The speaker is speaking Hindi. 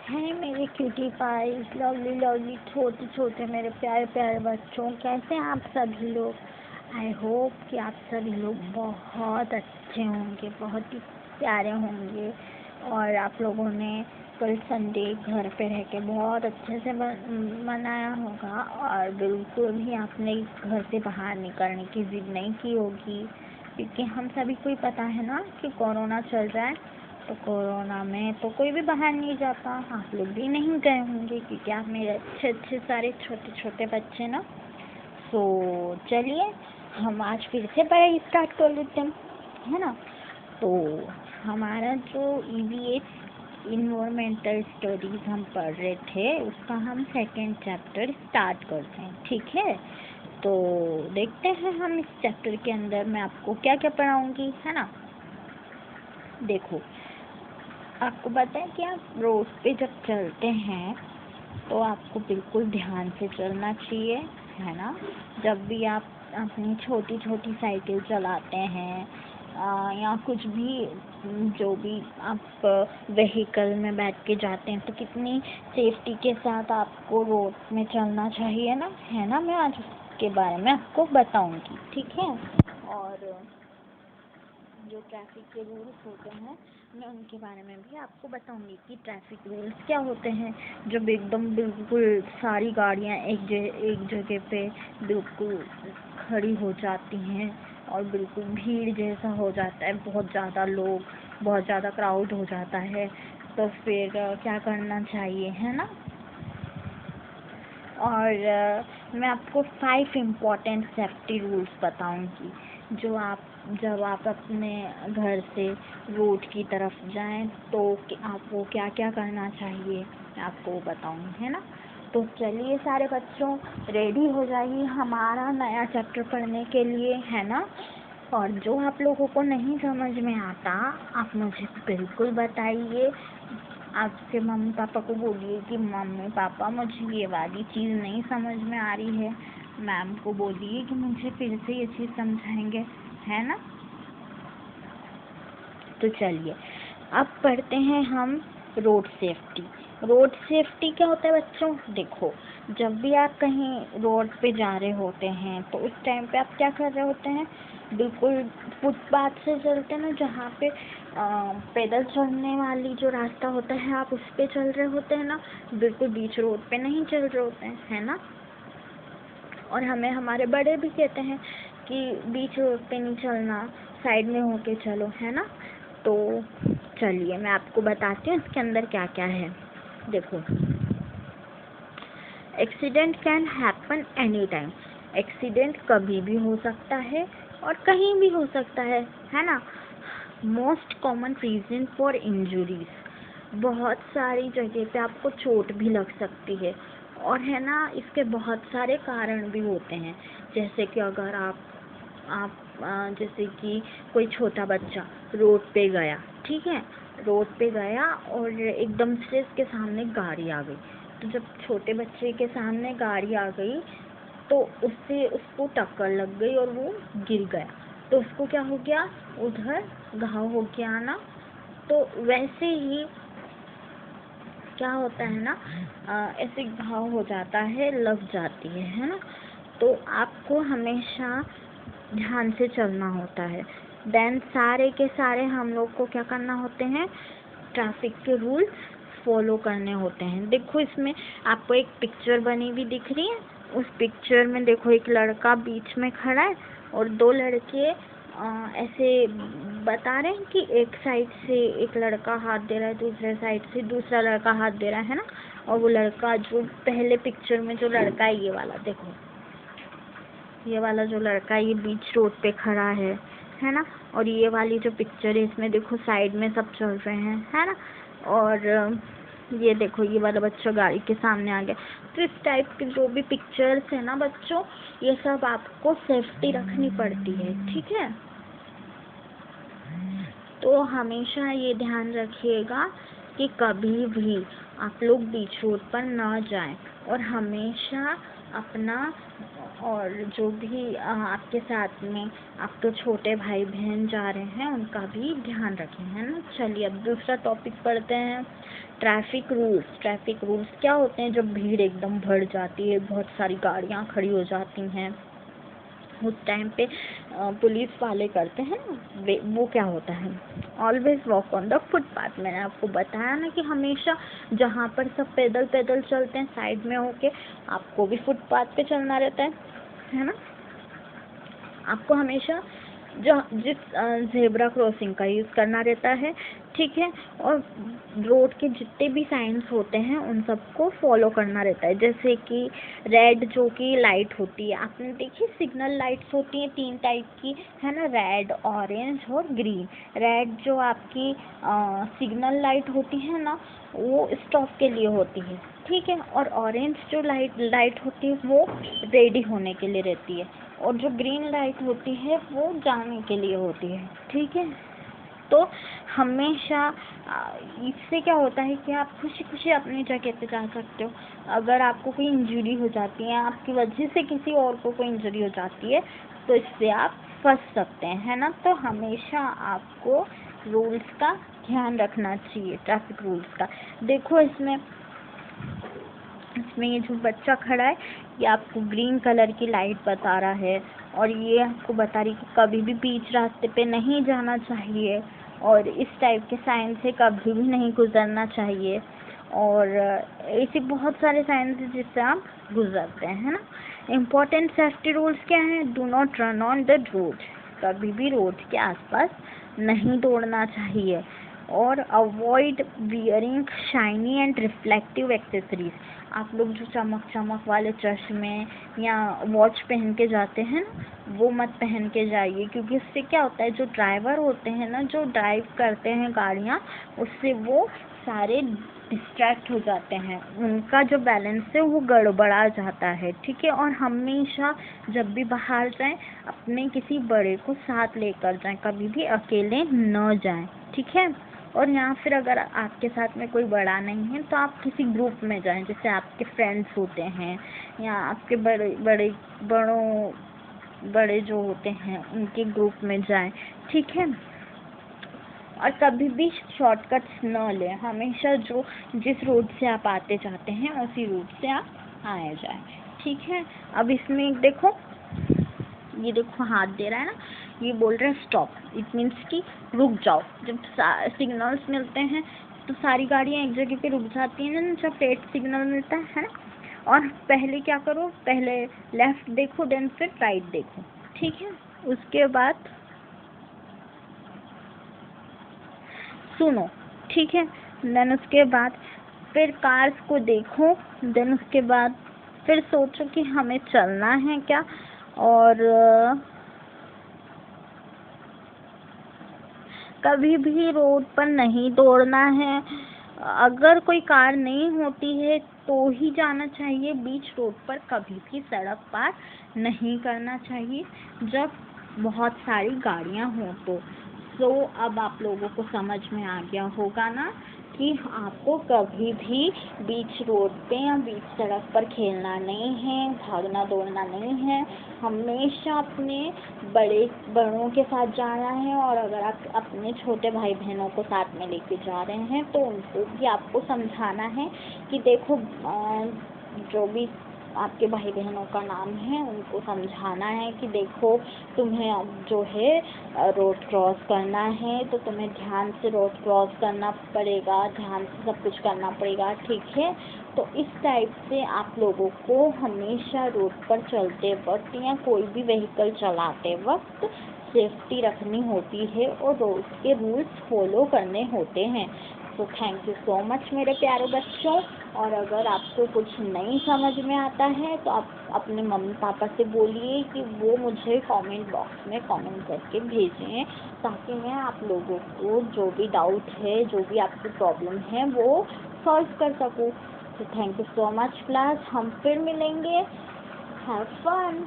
है मेरे क्यूटी पाइस, लवली लवली छोटे छोटे मेरे प्यारे प्यारे बच्चों, कैसे हैं आप सभी लोग। आई होप कि आप सभी लोग बहुत अच्छे होंगे, बहुत ही प्यारे होंगे। और आप लोगों ने कल संडे घर पे रह के बहुत अच्छे से मनाया होगा और बिल्कुल भी आपने घर से बाहर निकलने की जिद नहीं की होगी, क्योंकि हम सभी को ही पता है ना कि कोरोना चल रहा है। तो कोरोना में तो कोई भी बाहर नहीं जाता, आप लोग भी नहीं गए होंगे क्योंकि आप मेरे अच्छे अच्छे सारे छोटे छोटे बच्चे ना। सो चलिए हम आज फिर से पढ़ाई स्टार्ट कर लेते हैं, है ना। तो हमारा जो EVS इन्वायरमेंटल स्टडीज़ हम पढ़ रहे थे उसका हम सेकेंड चैप्टर स्टार्ट करते हैं, ठीक है। तो देखते हैं हम इस चैप्टर के अंदर मैं आपको क्या क्या पढ़ाऊँगी, है ना। देखो, आपको पता है कि आप रोड पे जब चलते हैं तो आपको बिल्कुल ध्यान से चलना चाहिए, है ना। जब भी आप अपनी छोटी छोटी साइकिल चलाते हैं या कुछ भी जो भी आप व्हीकल में बैठ के जाते हैं तो कितनी सेफ्टी के साथ आपको रोड में चलना चाहिए ना, है ना। मैं आज उसके बारे में आपको बताऊंगी, ठीक है। और जो ट्रैफिक के रूल्स होते हैं मैं उनके बारे में भी आपको बताऊंगी कि ट्रैफिक रूल्स क्या होते हैं। जब एकदम बिल्कुल सारी गाड़ियां एक जगह पे बिल्कुल खड़ी हो जाती हैं और बिल्कुल भीड़ जैसा हो जाता है, बहुत ज़्यादा लोग, बहुत ज़्यादा क्राउड हो जाता है, तो फिर क्या करना चाहिए, है ना। और मैं आपको 5 इम्पॉर्टेंट सेफ्टी रूल्स बताऊंगी जब आप अपने घर से रोड की तरफ जाएं तो आपको क्या क्या करना चाहिए मैं आपको वो बताऊंगी, है ना। तो चलिए सारे बच्चों रेडी हो जाइए हमारा नया चैप्टर पढ़ने के लिए, है ना। और जो आप लोगों को नहीं समझ में आता आप मुझे बिल्कुल बताइए। आपके मम्मी पापा को बोलिए कि मम्मी पापा मुझे ये वाली चीज़ नहीं समझ में आ रही है, मैम को बोलिए कि मुझे फिर से ये चीज़ समझाएंगे, है ना। तो चलिए अब पढ़ते हैं हम रोड सेफ्टी। रोड सेफ्टी क्या होता है बच्चों। देखो, जब भी आप कहीं रोड पे जा रहे होते हैं तो उस टाइम पे आप क्या कर रहे होते हैं, बिल्कुल फुटपाथ से चलते हैं ना, जहाँ पे पैदल चलने वाली जो रास्ता होता है आप उस पे चल रहे होते हैं ना, बिल्कुल बीच रोड पे नहीं चल रहे होते हैं, है ना। और हमें हमारे बड़े भी कहते हैं कि बीच रोड पे नहीं चलना, साइड में होके चलो, है ना। तो चलिए मैं आपको बताती हूँ इसके अंदर क्या क्या है। देखो, accident can happen any time. Accident कभी भी हो सकता है और कहीं भी हो सकता है ना। Most common reason for injuries, बहुत सारी जगह पे आपको चोट भी लग सकती है और है ना, इसके बहुत सारे कारण भी होते हैं। जैसे कि अगर आप जैसे कि कोई छोटा बच्चा रोड पे गया, ठीक है, रोड पे गया और एकदम से इसके सामने गाड़ी आ गई, तो जब छोटे बच्चे के सामने गाड़ी आ गई तो उसको टक्कर लग गई और वो गिर गया, तो उसको क्या हो गया, उधर घाव हो गया ना। तो वैसे ही क्या होता है ना, ऐसे घाव हो जाता है, लग जाती है ना। तो आपको हमेशा ध्यान से चलना होता है। देन सारे के सारे हम लोग को क्या करना होते हैं, ट्रैफिक के रूल्स फॉलो करने होते हैं। देखो, इसमें आपको एक पिक्चर बनी हुई दिख रही है, उस पिक्चर में देखो एक लड़का बीच में खड़ा है और दो लड़के ऐसे बता रहे हैं कि एक साइड से एक लड़का हाथ दे रहा है, दूसरे साइड से दूसरा लड़का हाथ दे रहा है ना। और वो लड़का जो पहले पिक्चर में जो लड़का है, ये वाला देखो, ये वाला जो लड़का ये बीच रोड पे खड़ा है ना। और ये वाली जो पिक्चर है इसमें देखो साइड में सब चल रहे हैं, है ना। और ये देखो ये वाला बच्चा गाड़ी के सामने आ गया। तो इस टाइप के जो भी पिक्चर्स है ना बच्चों, ये सब आपको सेफ्टी रखनी पड़ती है, ठीक है। तो हमेशा ये ध्यान रखिएगा कि कभी भी आप लोग बीच रोड पर ना जाएं और हमेशा अपना और जो भी आपके साथ में आपके छोटे भाई बहन जा रहे हैं उनका भी ध्यान रखें, है ना। चलिए अब दूसरा टॉपिक पढ़ते हैं। ट्रैफिक रूल्स क्या होते हैं? जब भीड़ एकदम बढ़ जाती है, बहुत सारी गाड़ियाँ खड़ी हो जाती हैं, उस टाइम पे पुलिस वाले करते हैं ना, वो क्या होता है, always walk on the footpath. मैंने आपको बताया ना कि हमेशा जहाँ पर सब पैदल पैदल चलते हैं साइड में होके, आपको भी फुटपाथ पे चलना रहता है ना। आपको हमेशा जो जिस ज़ेब्रा क्रॉसिंग का यूज़ करना रहता है, ठीक है। और रोड के जितने भी साइंस होते हैं उन सबको फॉलो करना रहता है। जैसे कि रेड जो कि लाइट होती है, आपने देखी सिग्नल लाइट्स होती हैं 3 टाइप की, है ना, रेड, ऑरेंज और ग्रीन। रेड जो आपकी सिग्नल लाइट होती है ना, वो स्टॉप के लिए होती है, ठीक है। और ऑरेंज जो लाइट होती है वो रेडी होने के लिए रहती है, और जो ग्रीन लाइट होती है वो जाने के लिए होती है, ठीक है। तो हमेशा इससे क्या होता है कि आप खुशी खुशी अपनी जगह पे जा सकते हो। अगर आपको कोई इंजरी हो जाती है, आपकी वजह से किसी और को कोई इंजरी हो जाती है, तो इससे आप फंस सकते हैं, है ना। तो हमेशा आपको रूल्स का ध्यान रखना चाहिए, ट्रैफिक रूल्स का। देखो इसमें ये जो बच्चा खड़ा है, ये आपको ग्रीन कलर की लाइट बता रहा है, और ये आपको बता रही कि कभी भी बीच रास्ते पे नहीं जाना चाहिए, और इस टाइप के साइन से कभी भी नहीं गुजरना चाहिए। और ऐसे बहुत सारे साइन हैं जिससे आप गुजरते हैं, है ना। इम्पोर्टेंट सेफ्टी रूल्स क्या हैं? Do not run on the road, कभी भी रोड के आसपास नहीं दौड़ना चाहिए। और avoid wearing shiny and reflective accessories, आप लोग जो चमक वाले चश्मे या वॉच पहन के जाते हैं ना, वो मत पहन के जाइए, क्योंकि इससे क्या होता है, जो ड्राइवर होते हैं ना, जो ड्राइव करते हैं गाड़ियाँ, उससे वो सारे डिस्ट्रैक्ट हो जाते हैं, उनका जो बैलेंस है वो गड़बड़ा जाता है, ठीक है। और हमेशा जब भी बाहर जाएं अपने किसी बड़े को साथ लेकर जाएं, कभी भी अकेले न जाएं, ठीक है। और या फिर अगर आपके साथ में कोई बड़ा नहीं है तो आप किसी ग्रुप में जाएं, जैसे आपके फ्रेंड्स होते हैं या आपके बड़े जो होते हैं उनके ग्रुप में जाएं, ठीक है। और कभी भी शॉर्टकट्स न लें, हमेशा जिस रोड से आप आते जाते हैं उसी रूट से आप आए जाएं, ठीक है। अब इसमें देखो, ये देखो हाथ दे रहा है ना, ये बोल रहे हैं स्टॉप, इट मीन्स कि रुक जाओ। जब सिग्नल्स मिलते हैं तो सारी गाड़ियाँ एक जगह पे रुक जाती हैं ना, जब रेड सिग्नल मिलता है ना। और पहले क्या करो, पहले लेफ्ट देखो, देन फिर राइट देखो, ठीक है। उसके बाद सुनो, ठीक है। देन उसके बाद फिर कार्स को देखो, देन उसके बाद फिर सोचो कि हमें चलना है क्या। और कभी भी रोड पर नहीं दौड़ना है। अगर कोई कार नहीं होती है तो ही जाना चाहिए, बीच रोड पर कभी भी सड़क पार नहीं करना चाहिए जब बहुत सारी गाड़ियां हों तो। अब आप लोगों को समझ में आ गया होगा ना कि आपको कभी भी बीच रोड पे या बीच सड़क पर खेलना नहीं है, भागना दौड़ना नहीं है। हमेशा अपने बड़ों के साथ जाना है, और अगर आप अपने छोटे भाई बहनों को साथ में लेके जा रहे हैं तो उनको भी आपको समझाना है कि देखो, जो भी आपके भाई बहनों का नाम है उनको समझाना है कि देखो, तुम्हें अब जो है रोड क्रॉस करना है तो तुम्हें ध्यान से रोड क्रॉस करना पड़ेगा, ध्यान से सब कुछ करना पड़ेगा, ठीक है। तो इस टाइप से आप लोगों को हमेशा रोड पर चलते वक्त या कोई भी व्हीकल चलाते वक्त सेफ्टी रखनी होती है और रोड के रूल्स फॉलो करने होते हैं। तो थैंक यू सो मच मेरे प्यारे बच्चों। और अगर आपको कुछ नहीं समझ में आता है तो आप अपने मम्मी पापा से बोलिए कि वो मुझे कमेंट बॉक्स में कमेंट करके भेजें, ताकि मैं आप लोगों को जो भी डाउट है, जो भी आपकी प्रॉब्लम है, वो सॉल्व कर सकूँ। तो thank you so much class, हम फिर मिलेंगे। Have fun.